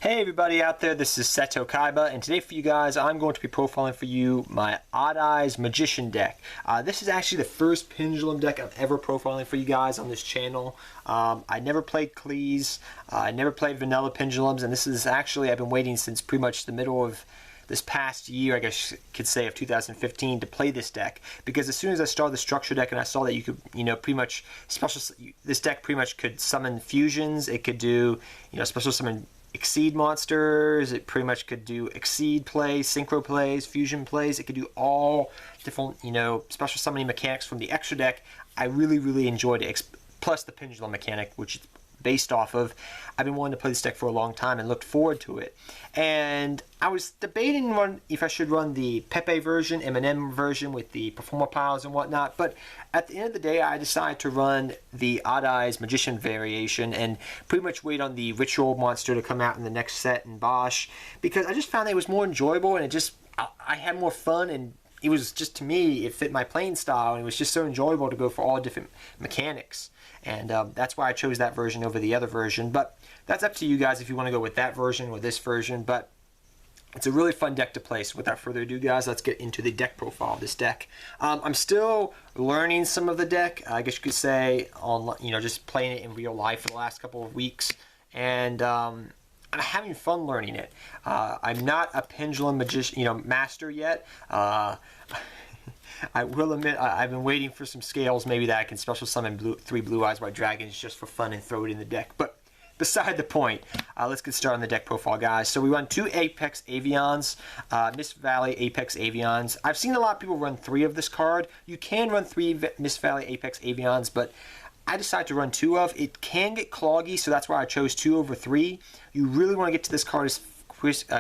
Hey everybody out there, this is Seto Kaiba, and today for you guys I'm going to be profiling for you my Odd Eyes Magician deck. This is actually the first Pendulum deck I'm ever profiling for you guys on this channel. I never played Cleese, I never played Vanilla Pendulums, and this is actually, I've been waiting since pretty much the middle of this past year, I guess you could say, of 2015 to play this deck, because as soon as I started the structure deck and I saw that you could, pretty much this deck pretty much could summon fusions, it could do, special summon Exceed monsters, it pretty much could do Exceed plays, synchro plays, fusion plays, it could do all different, special summoning mechanics from the extra deck. I really enjoyed it, plus the Pendulum mechanic, which is based off of. I've been wanting to play this deck for a long time and looked forward to it. And I was debating if I should run the Pepe version, M&M version with the performer piles and whatnot, but at the end of the day I decided to run the Odd Eyes Magician variation and pretty much wait on the Ritual monster to come out in the next set in Bosch, because I just found that it was more enjoyable and I had more fun, and it was just, to me, it fit my playing style, and it was just so enjoyable to go for all different mechanics. And that's why I chose that version over the other version. But that's up to you guys if you want to go with that version or this version. But it's a really fun deck to play. So without further ado, guys, let's get into the deck profile of this deck. I'm still learning some of the deck, I guess you could say, on just playing it in real life for the last couple of weeks. And I'm having fun learning it. I'm not a Pendulum magician, master yet. I will admit, I've been waiting for some scales, maybe that I can special summon 3 Blue Eyes White Dragons just for fun and throw it in the deck. But beside the point, let's get started on the deck profile, guys. So we run 2 Apex Avians, Mist Valley Apex Avians. I've seen a lot of people run 3 of this card. You can run 3 Mist Valley Apex Avians, but I decided to run 2 of. It can get cloggy, so that's why I chose 2 over 3. You really want to get to this card as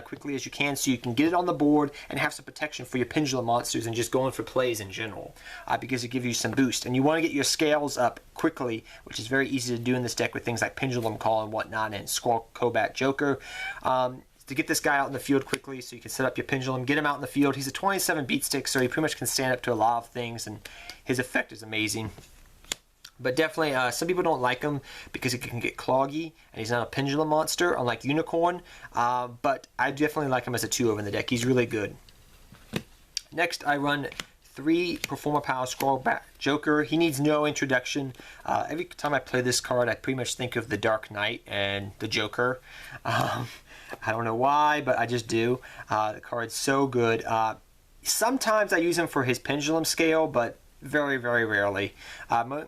quickly as you can, so you can get it on the board and have some protection for your Pendulum monsters and just going for plays in general, because it gives you some boost. And you want to get your scales up quickly, which is very easy to do in this deck with things like Pendulum Call and whatnot, and Squall Cobat Joker. To get this guy out in the field quickly so you can set up your Pendulum, get him out in the field. He's a 27 beat stick, so he pretty much can stand up to a lot of things, and his effect is amazing. But definitely, some people don't like him because it can get cloggy, and he's not a Pendulum monster, unlike Unicorn. But I definitely like him as a 2-of in the deck. He's really good. Next, I run 3 Performer Power Scrollback Joker. He needs no introduction. Every time I play this card, I pretty much think of the Dark Knight and the Joker. I don't know why, but I just do. The card's so good. Sometimes I use him for his Pendulum scale, but very rarely.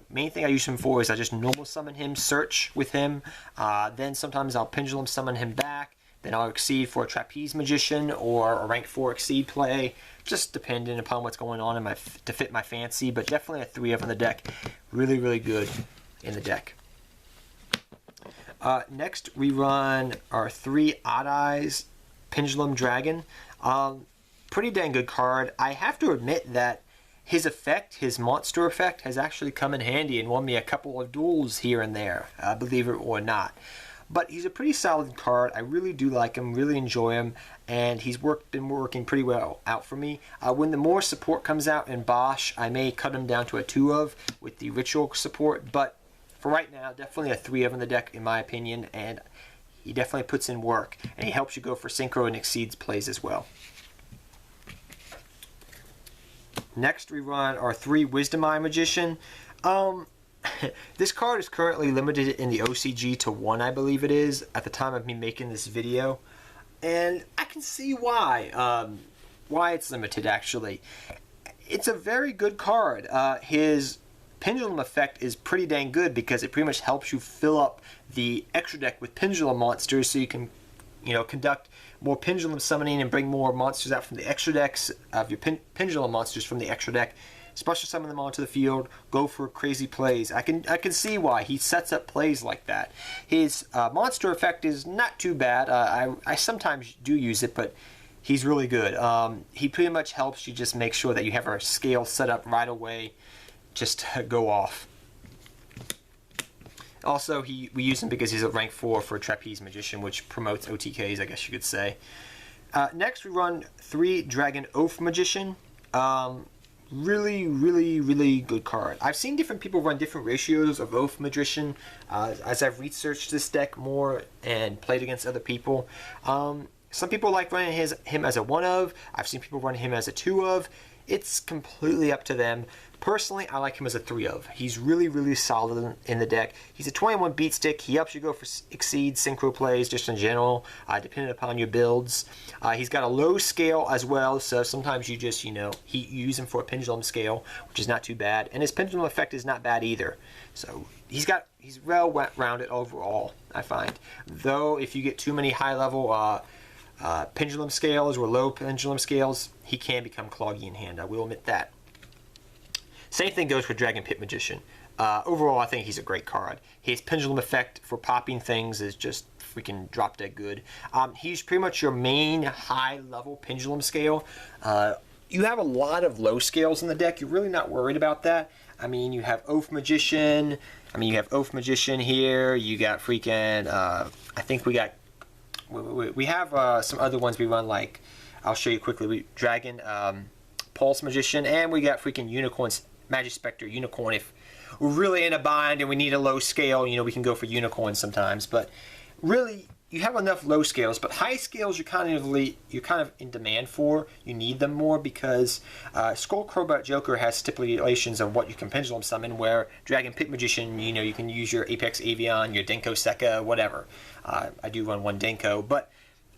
Main thing I use him for is I just normal summon him, search with him, then sometimes I'll Pendulum summon him back, then I'll Exceed for a Trapeze Magician or a rank 4 Exceed play, just depending upon what's going on to fit my fancy, but definitely a 3-of in the deck. Really good in the deck. Next we run our 3 Odd Eyes Pendulum Dragon. Pretty dang good card. I have to admit that his effect, his monster effect, has actually come in handy and won me a couple of duels here and there, believe it or not. But he's a pretty solid card. I really do like him, really enjoy him, and he's been working pretty well out for me. When the more support comes out in Bosch, I may cut him down to a 2-of with the Ritual support, but for right now, definitely a 3-of in the deck in my opinion, and he definitely puts in work, and he helps you go for Synchro and Exceeds plays as well. Next, we run our 3 Wisdom Eye Magician. This card is currently limited in the OCG to 1, I believe it is, at the time of me making this video. And I can see why it's limited, actually. It's a very good card. His Pendulum effect is pretty dang good because it pretty much helps you fill up the extra deck with Pendulum monsters so you can conduct more Pendulum summoning and bring more monsters out from the extra decks of your Pendulum monsters from the extra deck. Special summon them onto the field, go for crazy plays. I can see why he sets up plays like that. His monster effect is not too bad. I sometimes do use it, but he's really good. He pretty much helps you just make sure that you have our scale set up right away, just to go off. Also, we use him because he's a rank 4 for a Trapeze Magician, which promotes OTKs, I guess you could say. Next, we run 3 Dragon Oath Magician. really, really, really good card. I've seen different people run different ratios of Oath Magician as I've researched this deck more and played against other people. Some people like running him as a 1 of. I've seen people run him as a 2 of. It's completely up to them. Personally, I like him as a 3 of. He's really, really solid in the deck. He's a 21 beat stick. He helps you go for exceed synchro plays just in general, depending upon your builds. He's got a low scale as well, so sometimes you just, you use him for a pendulum scale, which is not too bad. And his pendulum effect is not bad either. So he's well rounded overall, I find. Though, if you get too many high level pendulum scales or low pendulum scales, he can become cloggy in hand. I will admit that. Same thing goes for Dragon Pit Magician. Overall, I think he's a great card. His pendulum effect for popping things is just freaking drop dead good. He's pretty much your main high level pendulum scale. You have a lot of low scales in the deck. You're really not worried about that. I mean, you have Oath Magician. You have Oath Magician here. You got freaking, I think we have some other ones we run, like, I'll show you quickly. Dragon, Pulse Magician, and we got freaking Unicorns, Magic Spectre, Unicorn. If we're really in a bind and we need a low scale, we can go for Unicorn sometimes. But really, you have enough low scales, but high scales you're kind of in demand for. You need them more because Skull Crowbat Joker has stipulations of what you can pendulum summon, where Dragon Pit Magician, you can use your Apex Avian, your Danko Seka, whatever. I do run one Danko, but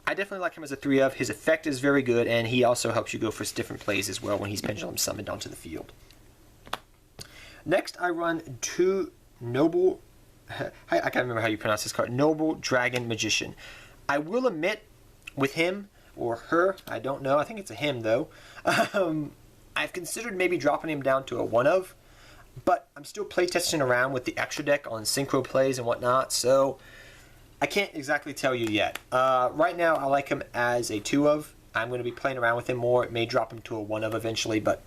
I definitely like him as a 3 of. His effect is very good, and he also helps you go for different plays as well when he's pendulum summoned onto the field. Next, I run 2 Noble... I can't remember how you pronounce this card. Noble Dragon Magician. I will admit, with him, or her, I don't know. I think it's a him, though. I've considered maybe dropping him down to a 1 of, but I'm still playtesting around with the extra deck on synchro plays and whatnot, so I can't exactly tell you yet. Right now, I like him as a 2 of. I'm going to be playing around with him more. It may drop him to a 1 of eventually, but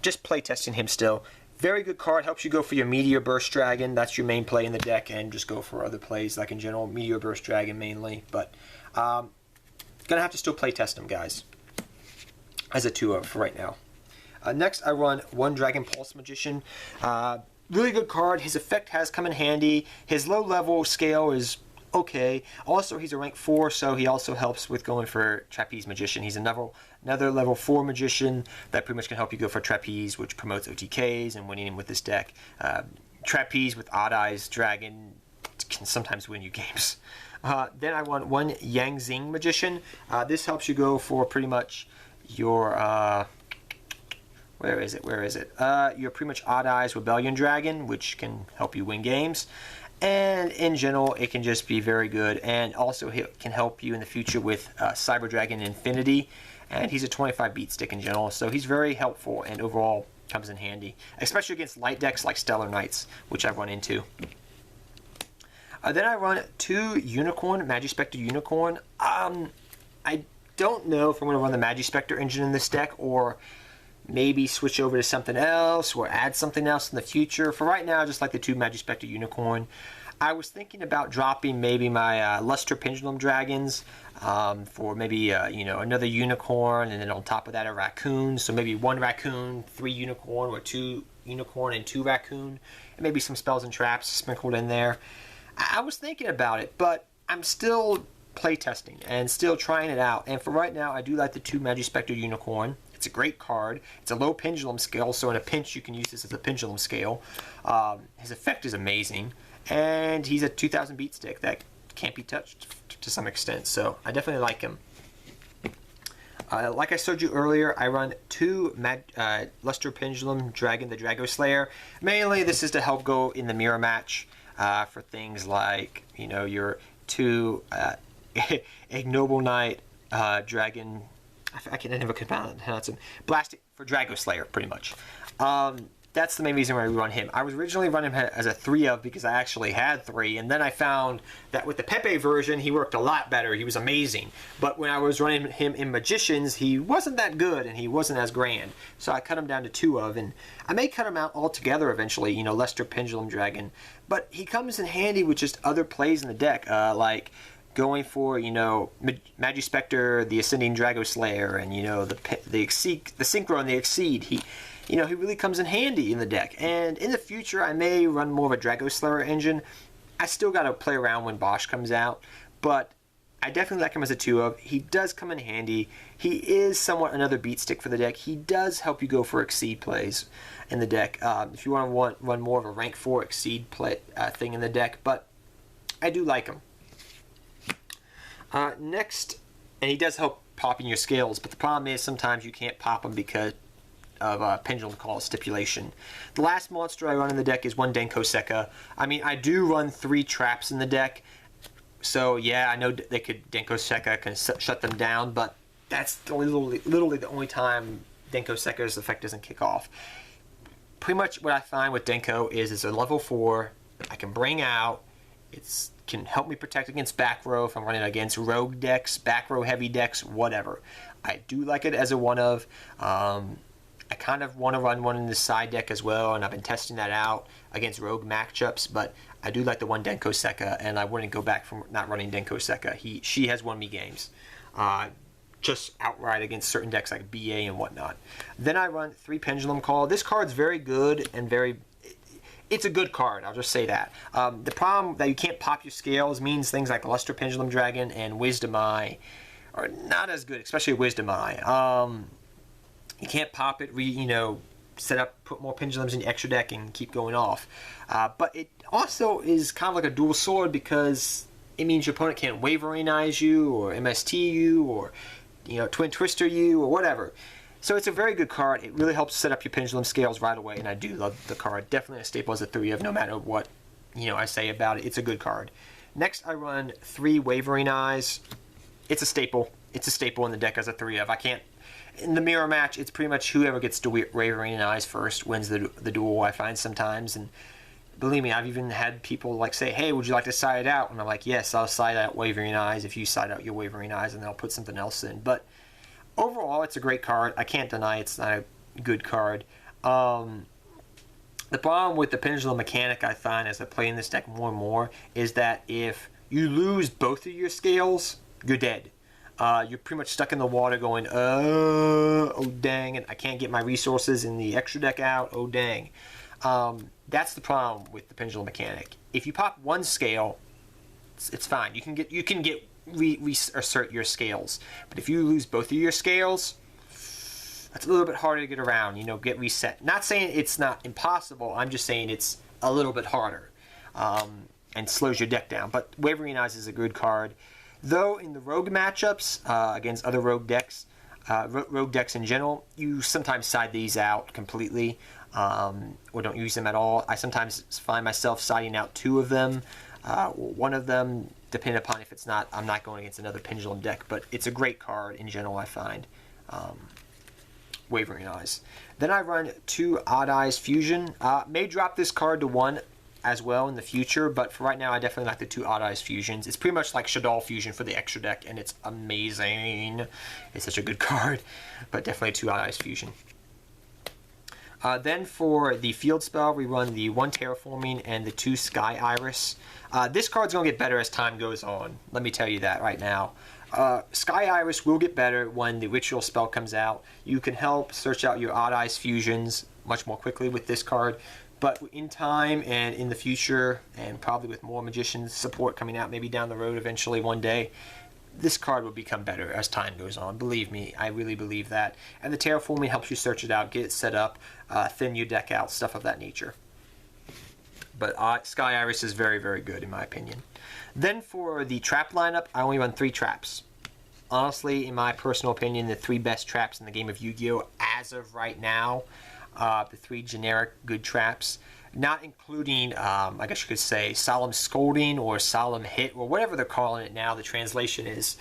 just playtesting him still. Very good card. Helps you go for your Meteor Burst Dragon. That's your main play in the deck, and just go for other plays, like in general, Meteor Burst Dragon mainly. But gonna have to still playtest him, guys, as a 2 of for right now. Next, I run 1 Dragon Pulse Magician. Really good card. His effect has come in handy. His low level scale is okay. Also, he's a rank 4, so he also helps with going for Trapeze Magician. He's another level 4 magician that pretty much can help you go for Trapeze, which promotes OTKs and winning him with this deck. Trapeze with Odd Eyes Dragon can sometimes win you games. Then I want 1 Xing Magician. This helps you go for pretty much your... Where is it? Your pretty much Odd Eyes Rebellion Dragon, which can help you win games. And in general, it can just be very good, and also it can help you in the future with Cyber Dragon Infinity, and he's a 25 beat stick in general, so he's very helpful and overall comes in handy, especially against light decks like Stellar Knights, which I've run into. Then I run 2 Unicorn, Magispector Unicorn. I don't know if I'm going to run the Magispector engine in this deck, or maybe switch over to something else or add something else in the future. For right now, just like the 2 Magispector Unicorn. I was thinking about dropping maybe my Luster Pendulum Dragons for maybe another Unicorn, and then on top of that a Raccoon. So maybe 1 Raccoon, 3 Unicorn, or 2 Unicorn and 2 Raccoon, and maybe some spells and traps sprinkled in there. I was thinking about it, but I'm still playtesting and still trying it out. And for right now, I do like the 2 Magispector Unicorn. It's a great card. It's a low pendulum scale, so in a pinch you can use this as a pendulum scale. His effect is amazing, and he's a 2000 beat stick that can't be touched to some extent, so I definitely like him. Like I showed you earlier, I run 2 Luster Pendulum Dragon, the Drago Slayer. Mainly this is to help go in the mirror match for things like, your 2 Ignoble Knight Dragon. I can never pronounce him. Blasting for Drago Slayer, pretty much. That's the main reason why we run him. I was originally running him as a 3 of because I actually had 3, and then I found that with the Pepe version, he worked a lot better. He was amazing. But when I was running him in Magicians, he wasn't that good, and he wasn't as grand. So I cut him down to 2 of, and I may cut him out altogether eventually, Luster Pendulum Dragon. But he comes in handy with just other plays in the deck, like going for, Magispector, the Ascending Drago Slayer, and, the Synchro and the Exceed. you know, he really comes in handy in the deck. And in the future, I may run more of a Drago Slayer engine. I still got to play around when Bosch comes out, but I definitely like him as a 2-of. He does come in handy. He is somewhat another beat stick for the deck. He does help you go for Exceed plays in the deck. If you want to run more of a rank 4 Exceed play thing in the deck, but I do like him. Next, and he does help popping your scales, but the problem is sometimes you can't pop them because of Pendulum Call stipulation. The last monster I run in the deck is one Danko Seka. I mean, I do run 3 traps in the deck, so yeah, I know they could Danko Seka can shut them down, but that's literally the only time Danko Seka's effect doesn't kick off. Pretty much what I find with Danko is it's a level 4. I can bring out. It can help me protect against back row if I'm running against rogue decks, back row heavy decks, whatever. I do like it as a 1-of. I kind of want to run one in the side deck as well, and I've been testing that out against rogue matchups, but I do like the one Danko Seka, and I wouldn't go back from not running Danko Seka. She has won me games. Just outright against certain decks like BA and whatnot. Then I run 3 Pendulum Call. This card's very good and it's a good card, I'll just say that. The problem that you can't pop your scales means things like Luster Pendulum Dragon and Wisdom Eye are not as good, especially Wisdom Eye. You can't pop it, set up, put more pendulums in your extra deck and keep going off. But it also is kind of like a dual sword because it means your opponent can't waveringize you or MST you or Twin Twister you or whatever. So it's a very good card. It really helps set up your pendulum scales right away, and I do love the card. Definitely a staple as a 3-of, no matter what I say about it. It's a good card. Next, I run 3 Wavering Eyes. It's a staple. It's a staple in the deck as a 3-of. I can't. In the mirror match, it's pretty much whoever gets to Wavering Eyes first wins the duel, I find sometimes. And believe me, I've even had people like say, hey, would you like to side out? And I'm like, yes, I'll side out Wavering Eyes if you side out your Wavering Eyes, and then I'll put something else in. But overall, it's a great card. I can't deny it's not a good card. The problem with the Pendulum mechanic I find as I play in this deck more and more is that if you lose both of your scales, you're dead. You're pretty much stuck in the water going, oh dang, and I can't get my resources in the extra deck out, oh dang. That's the problem with the Pendulum mechanic. If you pop one scale, it's fine. You can get reassert your scales. But if you lose both of your scales, that's a little bit harder to get around, get reset. Not saying it's not impossible, I'm just saying it's a little bit harder and slows your deck down. But Wavering Eyes is a good card. Though in the rogue matchups against other rogue decks in general, you sometimes side these out completely or don't use them at all. I sometimes find myself siding out 2 of them. One of them, depending upon if I'm not going against another Pendulum deck, but it's a great card in general, I find. Wavering Eyes. Then I run 2 Odd Eyes Fusion. May drop this card to 1 as well in the future, but for right now, I definitely like the 2 Odd Eyes Fusions. It's pretty much like Shaddoll Fusion for the extra deck, and it's amazing. It's such a good card, but definitely 2 Odd Eyes Fusion. Then for the field spell, we run the 1 Terraforming and the 2 Sky Iris. This card's going to get better as time goes on. Let me tell you that right now. Sky Iris will get better when the ritual spell comes out. You can help search out your Odd Eyes Fusions much more quickly with this card. But in time and in the future, and probably with more Magician's support coming out maybe down the road eventually one day, this card will become better as time goes on. Believe me, I really believe that. And the Terraforming helps you search it out, get it set up, thin your deck out, stuff of that nature. But Sky Iris is very, very good in my opinion. Then for the trap lineup, I only run 3 traps. Honestly, in my personal opinion, the 3 best traps in the game of Yu-Gi-Oh! As of right now, the 3 generic good traps, not including, I guess you could say, Solemn Scolding or Solemn Hit, or whatever they're calling it now, the translation is.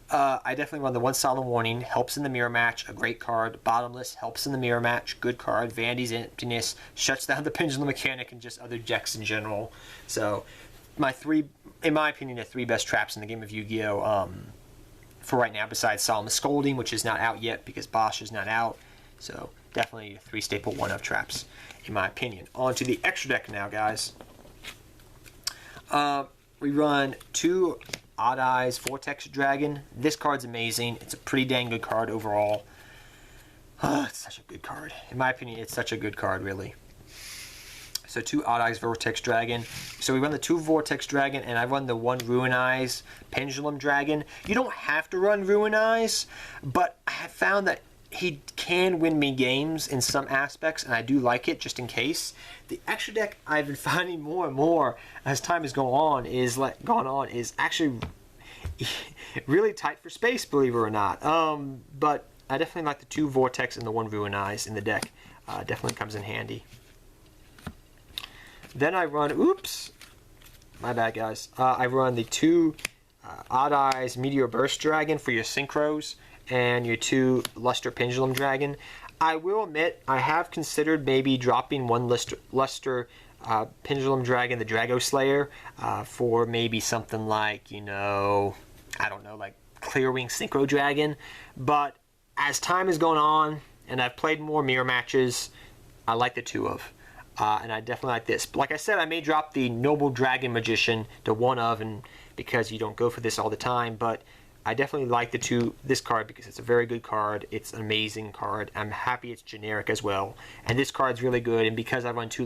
I definitely run the 1 Solemn Warning, helps in the mirror match, a great card. Bottomless, helps in the mirror match, good card. Vandy's Emptiness, shuts down the Pendulum mechanic and just other decks in general. So, in my opinion, the 3 best traps in the game of Yu-Gi-Oh! For right now, besides Solemn Scolding, which is not out yet because Bosch is not out. So, definitely 3 staple 1-of traps, in my opinion. On to the extra deck now, guys. We run 2 Odd Eyes Vortex Dragon. This card's amazing. It's a pretty dang good card overall. It's such a good card. In my opinion, it's such a good card, really. So 2 Odd Eyes Vortex Dragon. So we run the 2 Vortex Dragon, and I run the 1 Ruin Eyes Pendulum Dragon. You don't have to run Ruin Eyes, but I have found that he can win me games in some aspects, and I do like it just in case. The extra deck I've been finding more and more as time has gone on is actually really tight for space, believe it or not. But I definitely like the 2 Vortex and the 1 Ruin Eyes in the deck. Definitely comes in handy. Then I run, oops, my bad guys. I run the 2 Odd Eyes Meteor Burst Dragon for your synchros and your 2 Luster Pendulum Dragon. I will admit, I have considered maybe dropping 1 Luster Pendulum Dragon, the Drago Slayer, for maybe something like, you know, I don't know, like Clearwing Synchro Dragon. But as time has gone on, and I've played more mirror matches, I like the 2 of. And I definitely like this. Like I said, I may drop the Noble Dragon Magician to 1 of, and because you don't go for this all the time, but I definitely like this card because it's a very good card. It's an amazing card. I'm happy it's generic as well. And this card's really good, and because I run 2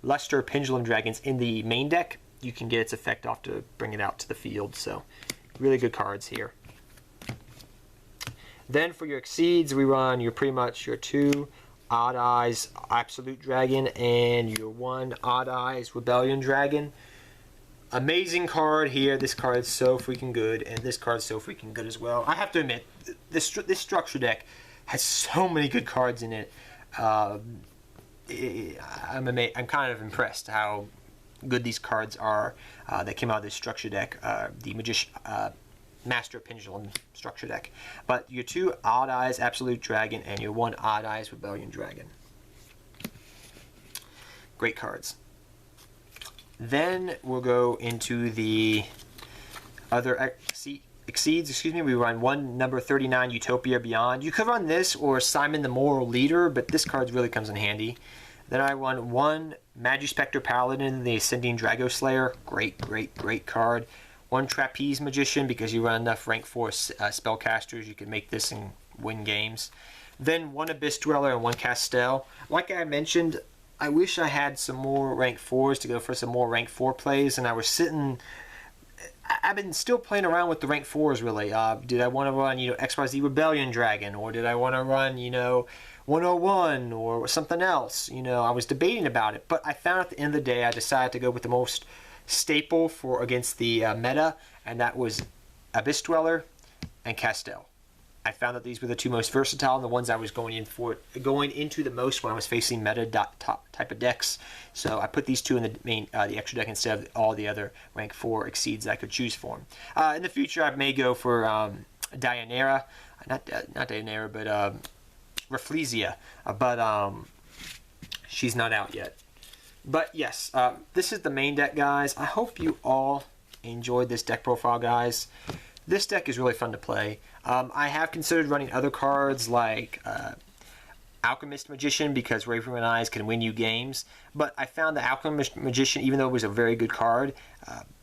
Luster Pendulum Dragons in the main deck, you can get its effect off to bring it out to the field. So, really good cards here. Then for your Exceeds, we run pretty much your 2 Odd Eyes Absolute Dragon and your 1 Odd Eyes Rebellion Dragon. Amazing card here. This card is so freaking good, and this card is so freaking good as well. I have to admit, this structure deck has so many good cards in it. I'm kind of impressed how good these cards are that came out of this structure deck. The Magician, Master Pendulum structure deck. But your 2 Odd Eyes Absolute Dragon and your 1 Odd Eyes Rebellion Dragon. Great cards. Then we'll go into the other Exceeds. Excuse me. We run 1 number 39 Utopia Beyond. You could run this or Simon the Moral Leader, but this card really comes in handy. Then I run 1 Magispector Paladin, the Ascending Drago Slayer. Great card. 1 Trapeze Magician, because you run enough rank 4 spellcasters, you can make this and win games. Then 1 Abyss Dweller and 1 Castel. Like I mentioned, I wish I had some more rank 4s to go for some more rank 4 plays, and I've been still playing around with the rank 4s really. Did I want to run, XYZ Rebellion Dragon, or did I want to run, 101 or something else? I was debating about it, but I found at the end of the day I decided to go with the most staple against the meta, and that was Abyss Dweller and Castel. I found that these were the 2 most versatile and the ones I was going into the most when I was facing meta type of decks. So I put these 2 in the extra deck instead of all the other rank 4 Exceeds I could choose for them. In the future, I may go for Dianera, not Dianera, but Rafflesia, but she's not out yet. But yes, this is the main deck, guys. I hope you all enjoyed this deck profile, guys. This deck is really fun to play. I have considered running other cards like Alchemist Magician, because Wavering Eyes can win you games. But I found the Alchemist Magician, even though it was a very good card,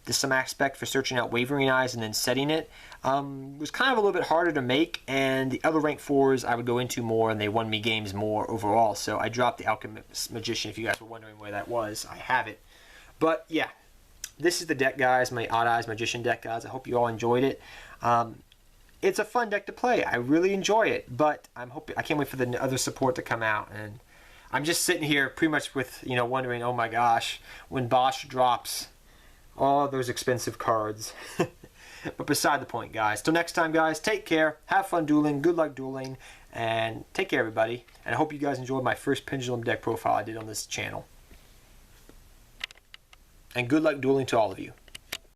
there's some aspect for searching out Wavering Eyes and then setting it, was kind of a little bit harder to make, and the other rank 4s I would go into more, and they won me games more overall. So I dropped the Alchemist Magician. If you guys were wondering where that was, I have it. But yeah, this is the deck, guys, my Odd Eyes Magician deck, guys. I hope you all enjoyed it. It's a fun deck to play. I really enjoy it, but I can't wait for the other support to come out. And I'm just sitting here pretty much with, wondering, oh my gosh, when Bosch drops all those expensive cards. But beside the point, guys. Till next time, guys, take care. Have fun dueling. Good luck dueling. And take care, everybody. And I hope you guys enjoyed my first Pendulum deck profile I did on this channel. And good luck dueling to all of you.